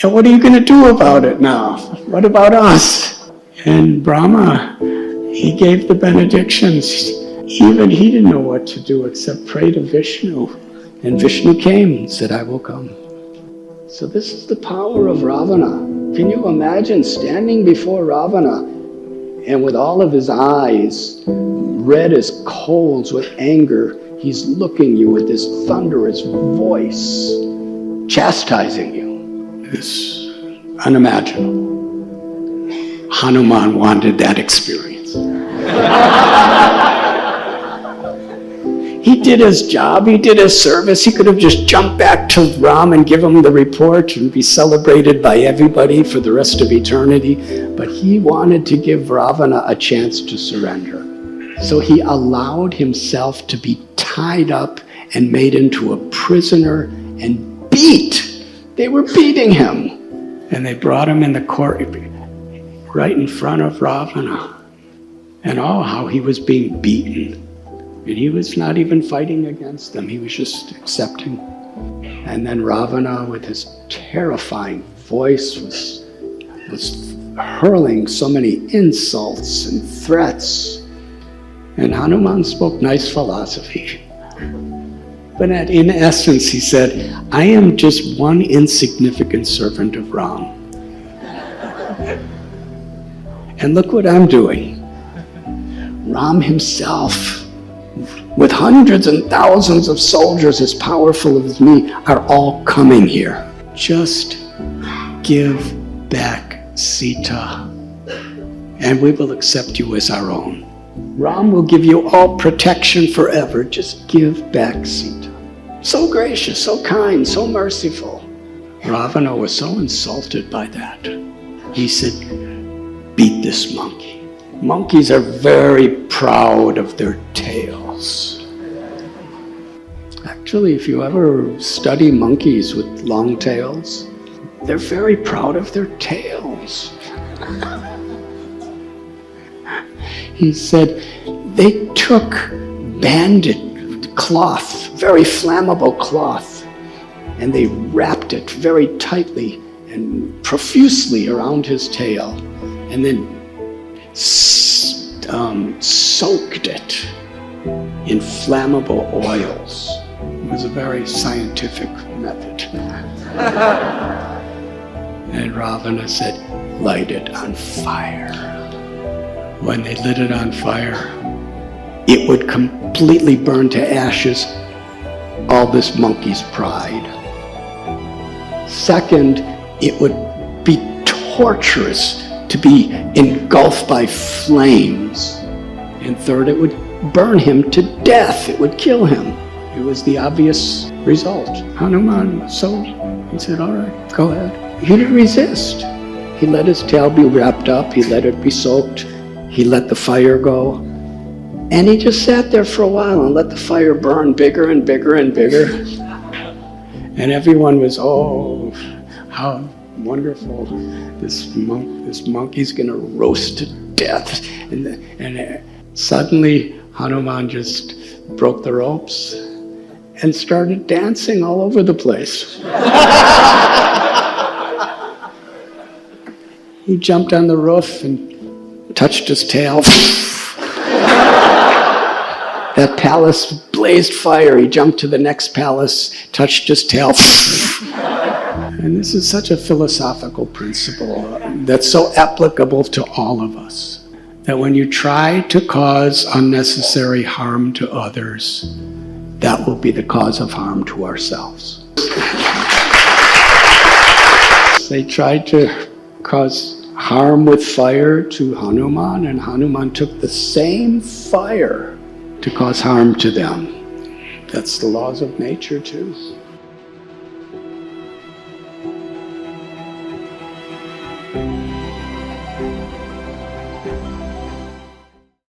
And what are you going to do about it now? What about us? And Brahma, he gave the benedictions. Even he didn't know what to do except pray to Vishnu. And Vishnu came and said, I will come. So this is the power of Ravana. Can you imagine standing before Ravana and with all of his eyes red as coals with anger, he's looking you with this thunderous voice, chastising you. It's unimaginable. Hanuman wanted that experience. He did his job, he did his service. He could have just jumped back to Ram and give him the report and be celebrated by everybody for the rest of eternity. But he wanted to give Ravana a chance to surrender. So he allowed himself to be tied up and made into a prisoner and beat. They were beating him. And they brought him in the court right in front of Ravana. And oh, how he was being beaten. And he was not even fighting against them. He was just accepting. And then Ravana, with his terrifying voice, was hurling so many insults and threats. And Hanuman spoke nice philosophy. But in essence, he said, I am just one insignificant servant of Ram. And look what I'm doing. Ram himself, with hundreds and thousands of soldiers as powerful as me, are all coming here. Just give back Sita, and we will accept you as our own. Ram will give you all protection forever. Just give back Sita. So gracious, so kind, so merciful. Ravana was so insulted by that. He said, beat this monkey. Monkeys are very proud of their tails. Actually, if you ever study monkeys with long tails, they're very proud of their tails. He said they took banded cloth, very flammable cloth, and they wrapped it very tightly and profusely around his tail, and then soaked it in flammable oils. It was a very scientific method. And Ravana said, light it on fire. When they lit it on fire, it would completely burn to ashes all this monkey's pride. Second, it would be torturous to be engulfed by flames. And third, it would burn him to death. It would kill him. It was the obvious result. Hanuman, he said, all right, go ahead. He didn't resist. He let his tail be wrapped up. He let it be soaked. He let the fire go. And he just sat there for a while and let the fire burn bigger and bigger and bigger. And everyone was, oh, how wonderful. This monkey's going to roast to death. And suddenly Hanuman just broke the ropes and started dancing all over the place. He jumped on the roof and touched his tail. That palace blazed fire. He jumped to the next palace, touched his tail. And this is such a philosophical principle that's so applicable to all of us. That when you try to cause unnecessary harm to others, that will be the cause of harm to ourselves. They tried to cause harm with fire to Hanuman, and Hanuman took the same fire to cause harm to them. That's the laws of nature too.